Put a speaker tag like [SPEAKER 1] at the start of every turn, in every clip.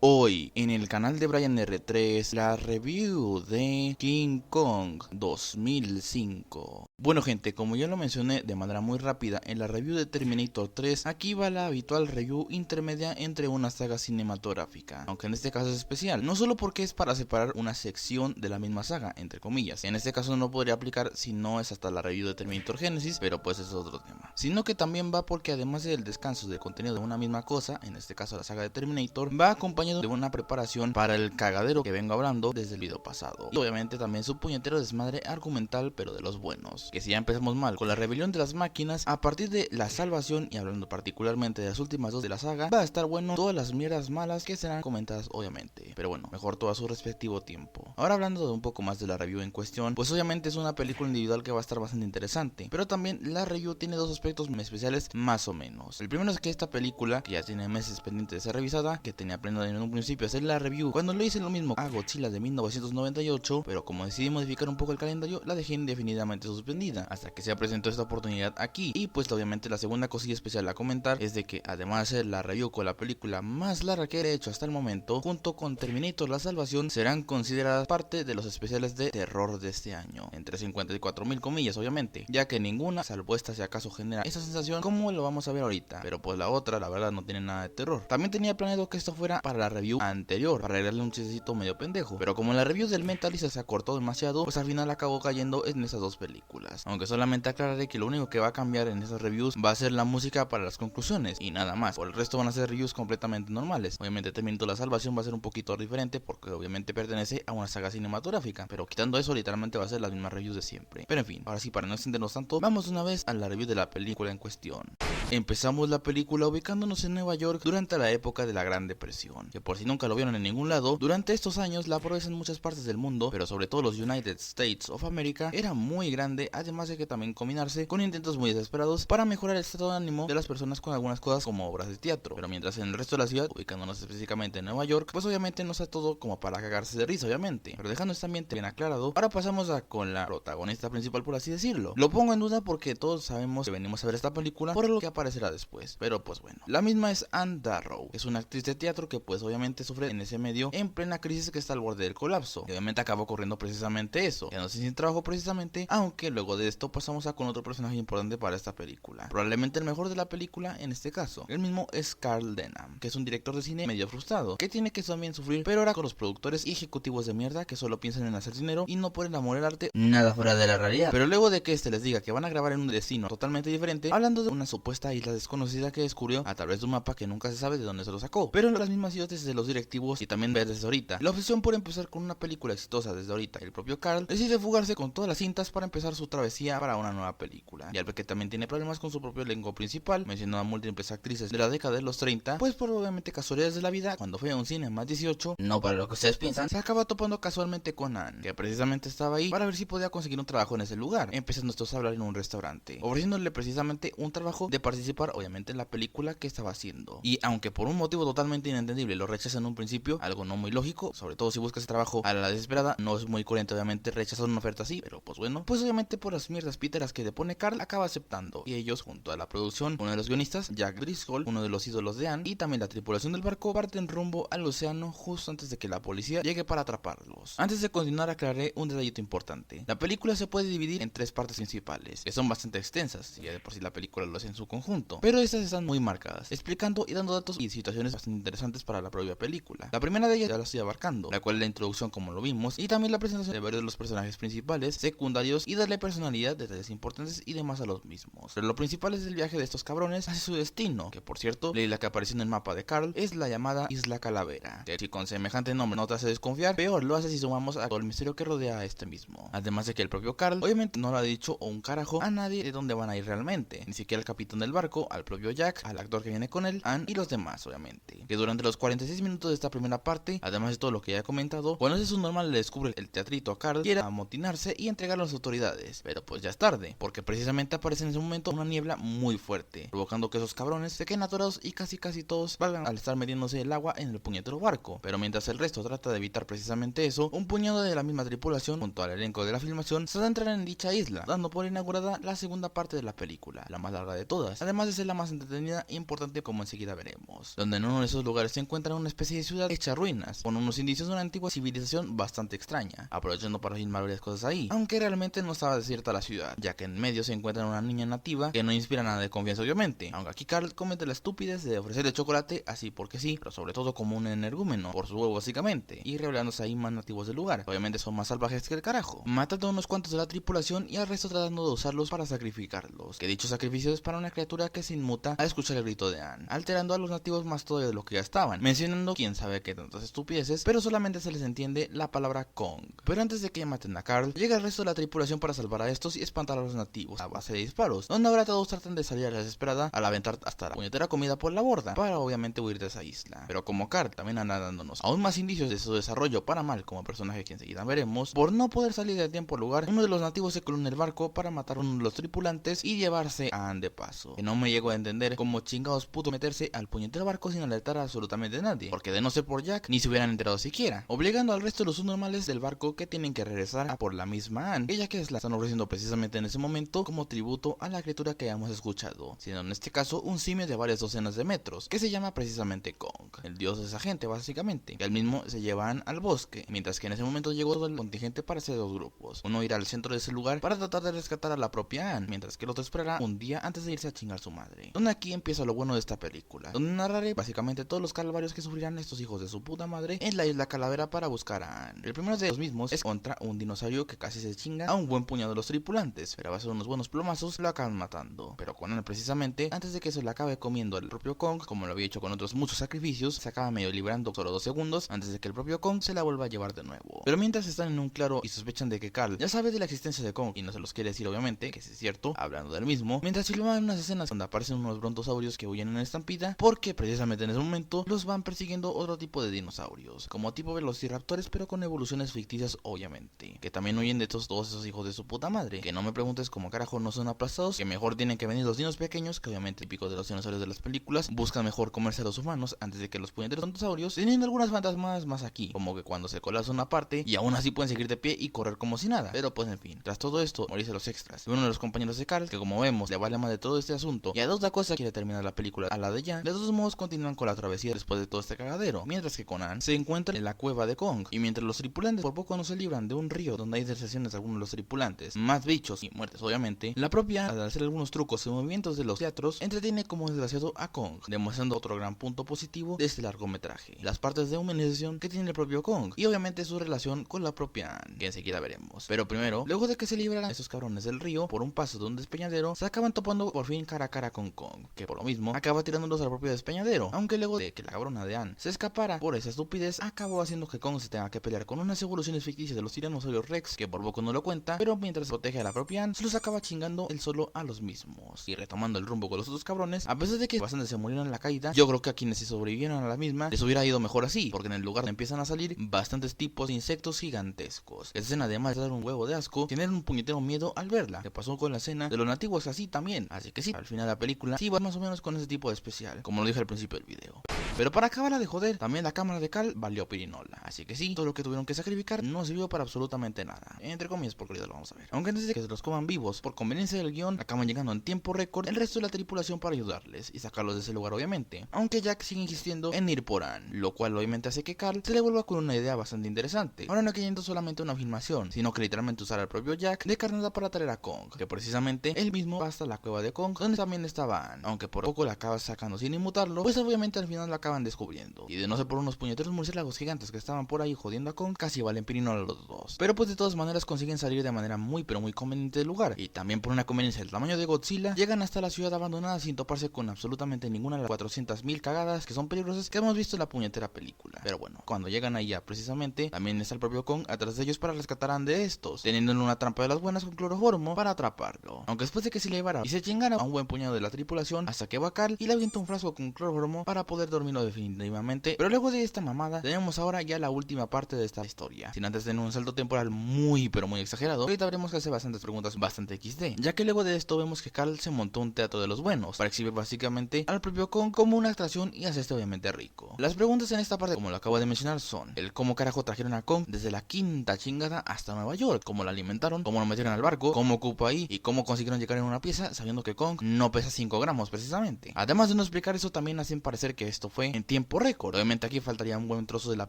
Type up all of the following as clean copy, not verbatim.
[SPEAKER 1] Hoy en el canal de Brian R3 la review de King Kong 2005. Bueno gente, como ya lo mencioné de manera muy rápida en la review de Terminator 3, aquí va la habitual review intermedia entre una saga cinematográfica, aunque en este caso es especial, no solo porque es para separar una sección de la misma saga, entre comillas, en este caso no podría aplicar si no es hasta la review de Terminator Genesis, pero pues es otro tema, sino que también va porque además del descanso del contenido de una misma cosa, en este caso la saga de Terminator, va acompañado de una preparación para el cagadero que vengo hablando desde el video pasado. Y obviamente también su puñetero desmadre argumental, pero de los buenos. Que si ya empezamos mal con la rebelión de las máquinas, a partir de la salvación y hablando particularmente de las últimas dos de la saga, va a estar bueno todas las mierdas malas que serán comentadas obviamente. Pero bueno, mejor todo a su respectivo tiempo. Ahora hablando de un poco más de la review en cuestión, pues obviamente es una película individual que va a estar bastante interesante. Pero también la review tiene dos aspectos especiales más o menos. El primero es que esta película, que ya tiene meses pendiente de ser revisada, que tenía pleno en un principio hacer la review cuando le hice lo mismo a Godzilla de 1998, pero como decidí modificar un poco el calendario, la dejé indefinidamente suspendida hasta que se presentó esta oportunidad aquí. Y pues obviamente la segunda cosilla especial a comentar es de que además de hacer la review con la película más larga que he hecho hasta el momento, junto con Terminator La Salvación, serán consideradas parte de los especiales de terror de este año, entre 54.000 comillas obviamente, ya que ninguna, salvo esta si acaso genera esa sensación como lo vamos a ver ahorita, pero pues la otra la verdad no tiene nada de terror. También tenía planeado que esto fuera para la review anterior, para agregarle un chistecito medio pendejo, pero como la review del Mentalista se acortó demasiado, pues al final acabó cayendo en esas dos películas. Aunque solamente aclararé que lo único que va a cambiar en esas reviews va a ser la música para las conclusiones y nada más. Por el resto van a ser reviews completamente normales. Obviamente Terminator La Salvación va a ser un poquito diferente porque obviamente pertenece a una saga cinematográfica, pero quitando eso literalmente va a ser las mismas reviews de siempre. Pero en fin, ahora sí, para no extendernos tanto, vamos una vez a la review de la película en cuestión. Empezamos la película ubicándonos en Nueva York durante la época de la Gran Depresión, que por si nunca lo vieron en ningún lado, durante estos años la pobreza en muchas partes del mundo, pero sobre todo los United States of America, era muy grande, además de que también combinarse con intentos muy desesperados para mejorar el estado de ánimo de las personas con algunas cosas como obras de teatro, pero mientras en el resto de la ciudad, ubicándonos específicamente en Nueva York, pues obviamente no está todo como para cagarse de risa obviamente, pero dejando este ambiente bien aclarado, ahora pasamos a con la protagonista principal por así decirlo. Lo pongo en duda porque todos sabemos que venimos a ver esta película por lo que aparecerá después, pero pues bueno, la misma es Anne Darrow, es una actriz de teatro que pues obviamente sufre en ese medio en plena crisis que está al borde del colapso, y obviamente acabó ocurriendo precisamente eso, quedándose sin trabajo precisamente, aunque luego de esto pasamos a con otro personaje importante para esta película, probablemente el mejor de la película en este caso, el mismo es Carl Denham, que es un director de cine medio frustrado, que tiene que también sufrir, pero ahora con los productores y ejecutivos de mierda que solo piensan en hacer dinero y no por el amor al arte, nada fuera de la realidad, pero luego de que este les diga que van a grabar en un destino totalmente diferente, hablando de una supuesta isla desconocida que descubrió a través de un mapa que nunca se sabe de dónde se lo sacó, pero en las mismas idiotes de los directivos y también ver desde ahorita. La obsesión por empezar con una película exitosa desde ahorita, el propio Carl decide fugarse con todas las cintas para empezar su travesía para una nueva película. Y al ver que también tiene problemas con su propio elenco principal, mencionando a múltiples actrices de la década de los 30, pues por obviamente casualidades de la vida, cuando fue a un cine más 18, no para lo que ustedes piensan, se acaba topando casualmente con Anne, que precisamente estaba ahí para ver si podía conseguir un trabajo en ese lugar, empezando estos a hablar en un restaurante, ofreciéndole precisamente un trabajo de participar obviamente en la película que estaba haciendo. Y aunque por un motivo totalmente inentendible lo rechaza en un principio, algo no muy lógico, sobre todo si buscas trabajo a la desesperada, no es muy coherente obviamente rechazar una oferta así, pero pues bueno, pues obviamente por las mierdas píteras que le pone Carl acaba aceptando, y ellos junto a la producción, uno de los guionistas, Jack Driscoll, uno de los ídolos de Anne, y también la tripulación del barco parten rumbo al océano justo antes de que la policía llegue para atraparlos. Antes de continuar aclararé un detallito importante. La película se puede dividir en tres partes principales, que son bastante extensas, y ya de por sí la película lo hace en su conjunto, pero estas están muy marcadas, explicando y dando datos y situaciones bastante interesantes para la propia película. La primera de ellas ya la estoy abarcando, la cual es la introducción como lo vimos, y también la presentación de varios de los personajes principales, secundarios y darle personalidad, detalles importantes y demás a los mismos. Pero lo principal es el viaje de estos cabrones hacia su destino, que por cierto, la isla que apareció en el mapa de Carl es la llamada Isla Calavera, que si con semejante nombre no te hace desconfiar, peor lo hace si sumamos a todo el misterio que rodea a este mismo. Además de que el propio Carl obviamente no le ha dicho un carajo a nadie de dónde van a ir realmente, ni siquiera al capitán del barco, al propio Jack, al actor que viene con él, Anne y los demás obviamente. Que durante los 46 minutos de esta primera parte, además de todo lo que ya he comentado, cuando es su normal le descubre el teatrito a Carl, quiere amotinarse y entregarlo a las autoridades, pero pues ya es tarde, porque precisamente aparece en ese momento una niebla muy fuerte, provocando que esos cabrones se queden atorados y casi todos valgan al estar metiéndose el agua en el puñetero barco. Pero mientras el resto trata de evitar precisamente eso, un puñado de la misma tripulación junto al elenco de la filmación se entrar en dicha isla, dando por inaugurada la segunda parte de la película, la más larga de todas, además de ser la más entretenida e importante como enseguida veremos, donde en uno de esos lugares se encuentran encuentran una especie de ciudad hecha ruinas, con unos indicios de una antigua civilización bastante extraña, aprovechando para filmar varias cosas ahí, aunque realmente no estaba desierta la ciudad, ya que en medio se encuentra una niña nativa que no inspira nada de confianza obviamente, aunque aquí Carl comete la estupidez de ofrecerle chocolate así porque sí, pero sobre todo como un energúmeno, por su huevo básicamente, y revelándose ahí más nativos del lugar, obviamente son más salvajes que el carajo, matando a unos cuantos de la tripulación y al resto tratando de usarlos para sacrificarlos, que dicho sacrificio es para una criatura que se inmuta al escuchar el grito de Anne, alterando a los nativos más todavía de lo que ya estaban, mencionando quién sabe qué tantas estupideces, pero solamente se les entiende la palabra Kong. Pero antes de que maten a Carl, llega el resto de la tripulación para salvar a estos y espantar a los nativos a base de disparos, donde ahora todos tratan de salir a la desesperada al aventar hasta la puñetera comida por la borda, para obviamente huir de esa isla. Pero como Carl también anda dándonos aún más indicios de su desarrollo para mal como personaje que enseguida veremos, por no poder salir de tiempo al lugar, uno de los nativos se coló en el barco para matar a uno de los tripulantes y llevarse a Anne de paso. Que no me llego a entender cómo chingados pudo meterse al puñetero barco sin alertar a absolutamente nadie, porque de no ser por Jack, ni se hubieran enterado siquiera, obligando al resto de los subnormales del barco que tienen que regresar a por la misma Anne, ella que la están ofreciendo precisamente en ese momento como tributo a la criatura que hemos escuchado, siendo en este caso un simio de varias docenas de metros, que se llama precisamente Kong, el dios de esa gente básicamente, que al mismo se llevan al bosque, mientras que en ese momento llegó todo el contingente para hacer dos grupos, uno irá al centro de ese lugar para tratar de rescatar a la propia Anne, mientras que el otro esperará un día antes de irse a chingar su madre, donde aquí empieza lo bueno de esta película, donde narraré básicamente todos los calvarios que sufrirán estos hijos de su puta madre en la isla Calavera para buscar a Anne. El primero de los mismos es contra un dinosaurio que casi se chinga a un buen puñado de los tripulantes, pero a base de unos buenos plomazos lo acaban matando, pero con Anne precisamente, antes de que se lo acabe comiendo el propio Kong, como lo había hecho con otros muchos sacrificios, se acaba medio librando solo 2 segundos antes de que el propio Kong se la vuelva a llevar de nuevo. Pero mientras están en un claro y sospechan de que Carl ya sabe de la existencia de Kong y no se los quiere decir obviamente, que sí es cierto, hablando del mismo, mientras filman unas escenas donde aparecen unos brontosaurios que huyen en una estampida, porque precisamente en ese momento los van persiguiendo otro tipo de dinosaurios, como tipo velociraptores pero con evoluciones ficticias obviamente, que también huyen de todos esos hijos de su puta madre, que no me preguntes cómo carajo no son aplastados, que mejor tienen que venir los dinos pequeños, que obviamente típicos de los dinosaurios de las películas, buscan mejor comerse a los humanos antes de que los puñeteros brontosaurios, teniendo algunas fantasmas más aquí, como que cuando se colapsa una parte y aún así pueden seguir de pie y correr como si nada, pero pues en fin, tras todo esto, morirse los extras, y uno de los compañeros de Carl, que como vemos le vale más de todo este asunto, y a dos da cosa quiere terminar la película a la de ya, de todos modos continúan con la travesía después de todo este cagadero, mientras que Conan se encuentra en la cueva de Kong, y mientras los tripulantes por poco no se libran de un río donde hay deserciones de algunos de los tripulantes, más bichos y muertes obviamente, la propia, al hacer algunos trucos y movimientos de los teatros, entretiene como desgraciado a Kong, demostrando otro gran punto positivo de este largometraje, las partes de humanización que tiene el propio Kong, y obviamente su relación con la propia Anne, que enseguida veremos. Pero primero, luego de que se libraran esos cabrones del río por un paso de un despeñadero, se acaban topando por fin cara a cara con Kong, que por lo mismo acaba tirándolos al propio despeñadero, aunque luego de que la cabrona de Anne se escapara por esa estupidez, acabó haciendo que Kong se tenga que pelear con unas evoluciones ficticias de los tiranosaurios Rex, que por poco no lo cuenta, pero mientras protege a la propia Anne, se los acaba chingando él solo a los mismos. Y retomando el rumbo con los otros cabrones, a pesar de que bastante se murieron en la caída, yo creo que a quienes se sobrevivieron a la misma les hubiera ido mejor así, porque en el lugar empiezan a salir bastantes tipos de insectos gigantescos. Esta escena, además de dar un huevo de asco, tienen un puñetero miedo al verla, que pasó con la escena de los nativos así también, así que sí, al final de la película sí va más o menos con ese tipo de especial, como lo dije al principio del video. Pero para acabarla de joder, también la cámara de Carl valió pirinola, así que sí, todo lo que tuvieron que sacrificar no sirvió para absolutamente nada, entre comillas porque ahorita lo vamos a ver. Aunque antes de que se los coman vivos, por conveniencia del guión, acaban llegando en tiempo récord el resto de la tripulación para ayudarles y sacarlos de ese lugar obviamente, aunque Jack sigue insistiendo en ir por Anne, lo cual obviamente hace que Carl se le vuelva con una idea bastante interesante, ahora no queriendo solamente una filmación, sino que literalmente usar al propio Jack de carnada para traer a Kong, que precisamente él mismo va hasta la cueva de Kong, donde también estaba Anne, aunque por poco la acaba sacando sin inmutarlo, pues obviamente al final la acaban descubriendo, y de no ser por unos puñeteros murciélagos gigantes que estaban por ahí jodiendo a Kong, casi valen pirinola los dos, pero pues de todas maneras consiguen salir de manera muy pero muy conveniente del lugar, y también por una conveniencia del tamaño de Godzilla, llegan hasta la ciudad abandonada sin toparse con absolutamente ninguna de las 400.000 cagadas que son peligrosas que hemos visto en la puñetera película. Pero bueno, cuando llegan allá precisamente, también está el propio Kong atrás de ellos para rescatar a Anne de estos, teniendo una trampa de las buenas con cloroformo para atraparlo, aunque después de que se llevara y se chingara a un buen puñado de la tripulación, hasta que va Carl y le avienta un frasco con cloroformo para poder dormirlo definitivamente. Pero luego de esta mamada, tenemos ahora ya la última parte de esta historia, sin antes tener un salto temporal muy pero muy exagerado. Ahorita veremos que hace bastantes preguntas bastante XD, ya que luego de esto vemos que Carl se montó un teatro de los buenos para exhibir básicamente al propio Kong como una atracción y hacerse obviamente rico. Las preguntas en esta parte, como lo acabo de mencionar, son el cómo carajo trajeron a Kong desde la quinta chingada hasta Nueva York, cómo lo alimentaron, cómo lo metieron al barco, cómo ocupó ahí y cómo consiguieron llegar en una pieza sabiendo que Kong no pesa 5 gramos precisamente. Además de no explicar eso, también hacen parecer que esto fue en tiempo tiempo récord. Obviamente aquí faltaría un buen trozo de la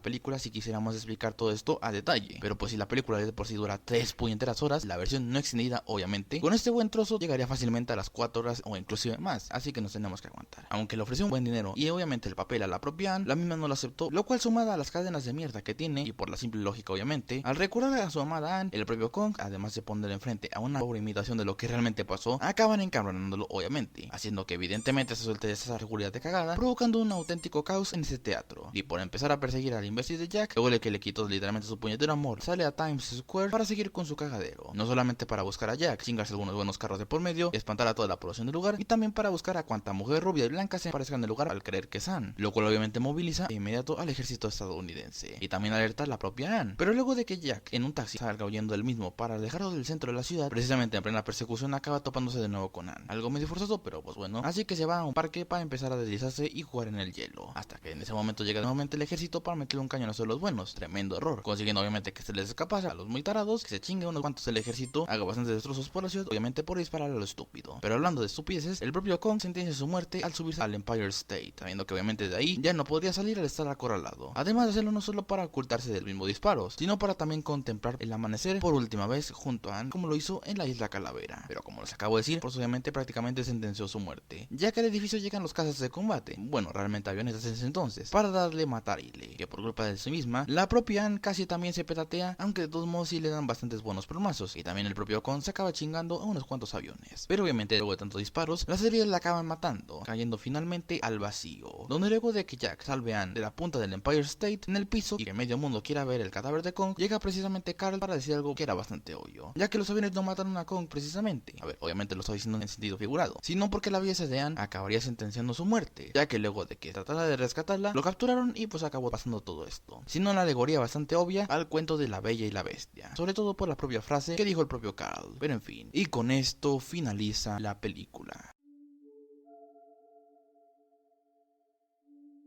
[SPEAKER 1] película si quisiéramos explicar todo esto a detalle, pero pues si la película de por sí dura 3 puñeteras horas, la versión no extendida obviamente, con este buen trozo llegaría fácilmente a las 4 horas o inclusive más, así que nos tenemos que aguantar. Aunque le ofreció un buen dinero y obviamente el papel a la propia Anne, la misma no lo aceptó, lo cual sumada a las cadenas de mierda que tiene y por la simple lógica obviamente, al recordar a su amada Anne, el propio Kong, además de poner enfrente a una pobre imitación de lo que realmente pasó, acaban encabronándolo obviamente, haciendo que evidentemente se suelte esa seguridad de cagada, provocando un auténtico caos en ese teatro. Y por empezar a perseguir al imbécil de Jack, luego de que le quitó literalmente su puñetero amor, sale a Times Square para seguir con su cagadero, no solamente para buscar a Jack, chingarse algunos buenos carros de por medio, espantar a toda la población del lugar, y también para buscar a cuanta mujer rubia y blanca se aparezca en el lugar al creer que es Anne, lo cual obviamente moviliza de inmediato al ejército estadounidense, y también alerta a la propia Anne. Pero luego de que Jack en un taxi salga huyendo del mismo para alejarlo del centro de la ciudad, precisamente en plena persecución acaba topándose de nuevo con Anne, algo medio forzoso pero pues bueno, así que se va a un parque para empezar a deslizarse y jugar en el hielo, hasta que en ese momento llega nuevamente el ejército para meterle un cañonazo a los buenos, tremendo error, consiguiendo obviamente que se les escapase a los muy tarados, que se chingue unos cuantos el ejército, haga bastantes destrozos por la ciudad, obviamente por disparar a lo estúpido. Pero hablando de estupideces, el propio Kong sentencia su muerte al subirse al Empire State, sabiendo que obviamente de ahí ya no podría salir al estar acorralado, además de hacerlo no solo para ocultarse del mismo disparo, sino para también contemplar el amanecer por última vez junto a Anne, como lo hizo en la isla Calavera. Pero como les acabo de decir, pues obviamente prácticamente sentenció su muerte, ya que al edificio llegan los cazas de combate, bueno, realmente aviones desde ese entonces, para darle matarile, que por culpa de sí misma, la propia Anne casi también se petatea, aunque de todos modos sí le dan bastantes buenos plomazos, y también el propio Kong se acaba chingando a unos cuantos aviones. Pero obviamente luego de tantos disparos, las heridas la acaban matando, cayendo finalmente al vacío, donde luego de que Jack salve a Anne de la punta del Empire State en el piso y que medio mundo quiera ver el cadáver de Kong, llega precisamente Carl para decir algo que era bastante obvio, ya que los aviones no mataron a Kong precisamente, a ver, obviamente lo estoy diciendo en sentido figurado, sino porque la belleza de Anne acabaría sentenciando su muerte, ya que luego de que tratara de rescatarla, lo capturaron y pues acabó pasando todo esto, sino una alegoría bastante obvia al cuento de la Bella y la Bestia, sobre todo por la propia frase que dijo el propio Carl, pero en fin, y con esto finaliza la película.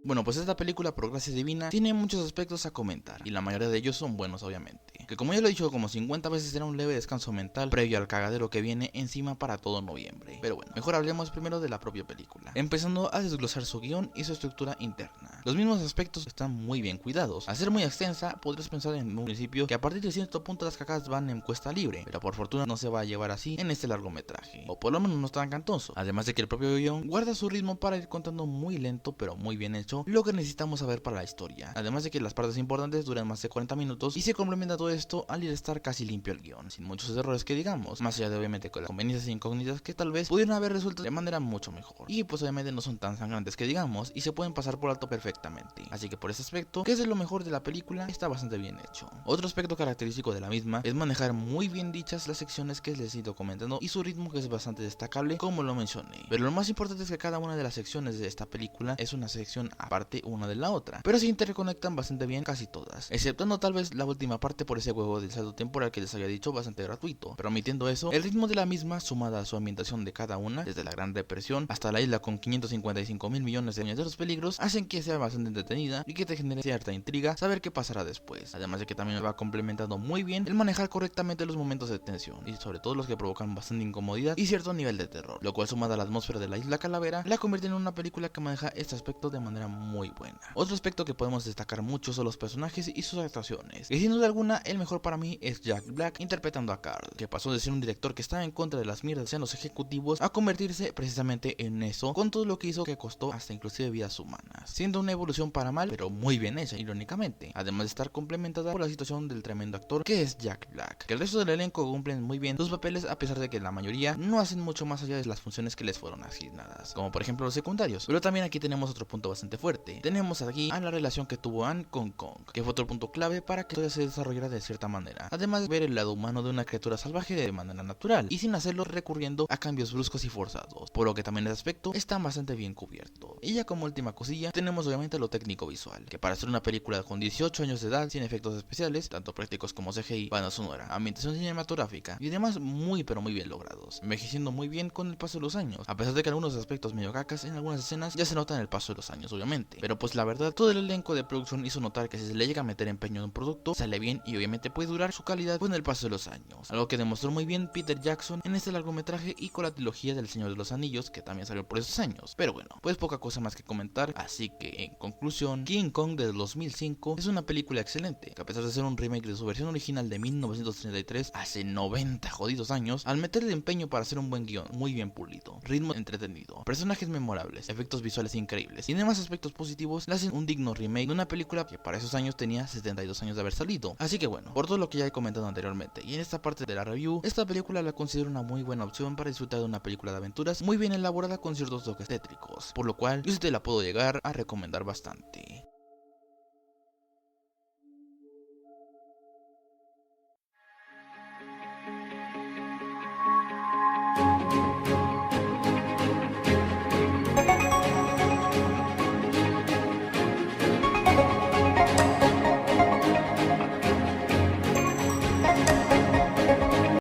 [SPEAKER 1] Bueno, pues esta película, por gracia divina, tiene muchos aspectos a comentar, y la mayoría de ellos son buenos obviamente, que como ya lo he dicho como 50 veces será un leve descanso mental previo al cagadero que viene encima para todo noviembre. Pero bueno, mejor hablemos primero de la propia película, empezando a desglosar su guión y su estructura interna. Los mismos aspectos están muy bien cuidados. Al ser muy extensa, podrías pensar en un principio que a partir de cierto punto las cagadas van en cuesta libre, pero por fortuna no se va a llevar así en este largometraje, o por lo menos no es tan cantoso, además de que el propio guión guarda su ritmo para ir contando muy lento pero muy bien hecho lo que necesitamos saber para la historia, además de que las partes importantes duran más de 40 minutos y se complementa todo esto al ir a estar casi limpio el guión, sin muchos errores que digamos, más allá de obviamente con las conveniencias e incógnitas que tal vez pudieran haber resuelto de manera mucho mejor, y pues obviamente no son tan sangrantes que digamos y se pueden pasar por alto perfectamente, así que por ese aspecto, que es de lo mejor de la película, está bastante bien hecho. Otro aspecto característico de la misma es manejar muy bien dichas las secciones que les he ido comentando y su ritmo, que es bastante destacable como lo mencioné, pero lo más importante es que cada una de las secciones de esta película es una sección aparte una de la otra, pero se interconectan bastante bien casi todas, exceptuando tal vez la última parte por ese juego del salto temporal que les había dicho, bastante gratuito, pero omitiendo eso, el ritmo de la misma sumada a su ambientación de cada una, desde la Gran Depresión hasta la isla con 555 mil millones de puñeteros peligros, hacen que sea bastante entretenida y que te genere cierta intriga saber qué pasará después, además de que también va complementando muy bien el manejar correctamente los momentos de tensión, y sobre todo los que provocan bastante incomodidad y cierto nivel de terror, lo cual sumada a la atmósfera de la isla Calavera, la convierte en una película que maneja este aspecto de manera muy buena. Otro aspecto que podemos destacar mucho son los personajes y sus actuaciones, y sin duda alguna el mejor para mí es Jack Black interpretando a Carl, que pasó de ser un director que estaba en contra de las mierdas en los ejecutivos a convertirse precisamente en eso, con todo lo que hizo que costó hasta inclusive vidas humanas, siendo una evolución para mal pero muy bien hecha irónicamente, además de estar complementada por la situación del tremendo actor que es Jack Black, que el resto del elenco cumplen muy bien sus papeles a pesar de que la mayoría no hacen mucho más allá de las funciones que les fueron asignadas, como por ejemplo los secundarios. Pero también aquí tenemos otro punto bastante fuerte, tenemos aquí a la relación que tuvo Anne con Kong, que fue otro punto clave para que todo se desarrollara de cierta manera, además de ver el lado humano de una criatura salvaje de manera natural y sin hacerlo recurriendo a cambios bruscos y forzados, por lo que también el aspecto está bastante bien cubierto. Y ya como última cosilla tenemos obviamente lo técnico visual, que para hacer una película con 18 años de edad, sin efectos especiales, tanto prácticos como CGI, banda sonora, ambientación cinematográfica y demás muy pero muy bien logrados, envejeciendo muy bien con el paso de los años, a pesar de que algunos aspectos medio cacas en algunas escenas ya se notan el paso de los años obviamente, pero pues la verdad todo el elenco de producción hizo notar que si se le llega a meter empeño en un producto sale bien y obviamente obviamente puede durar su calidad con el paso de los años, algo que demostró muy bien Peter Jackson en este largometraje y con la trilogía del Señor de los Anillos, que también salió por esos años. Pero bueno, pues poca cosa más que comentar, así que en conclusión, King Kong de 2005 es una película excelente, que a pesar de ser un remake de su versión original de 1933, hace 90 jodidos años, al meterle empeño para hacer un buen guión, muy bien pulido, ritmo entretenido, personajes memorables, efectos visuales increíbles y demás aspectos positivos, le hacen un digno remake de una película que para esos años tenía 72 años de haber salido. Así que bueno, por todo lo que ya he comentado anteriormente y en esta parte de la review, esta película la considero una muy buena opción para disfrutar de una película de aventuras muy bien elaborada con ciertos toques tétricos, por lo cual yo sí te la puedo llegar a recomendar bastante.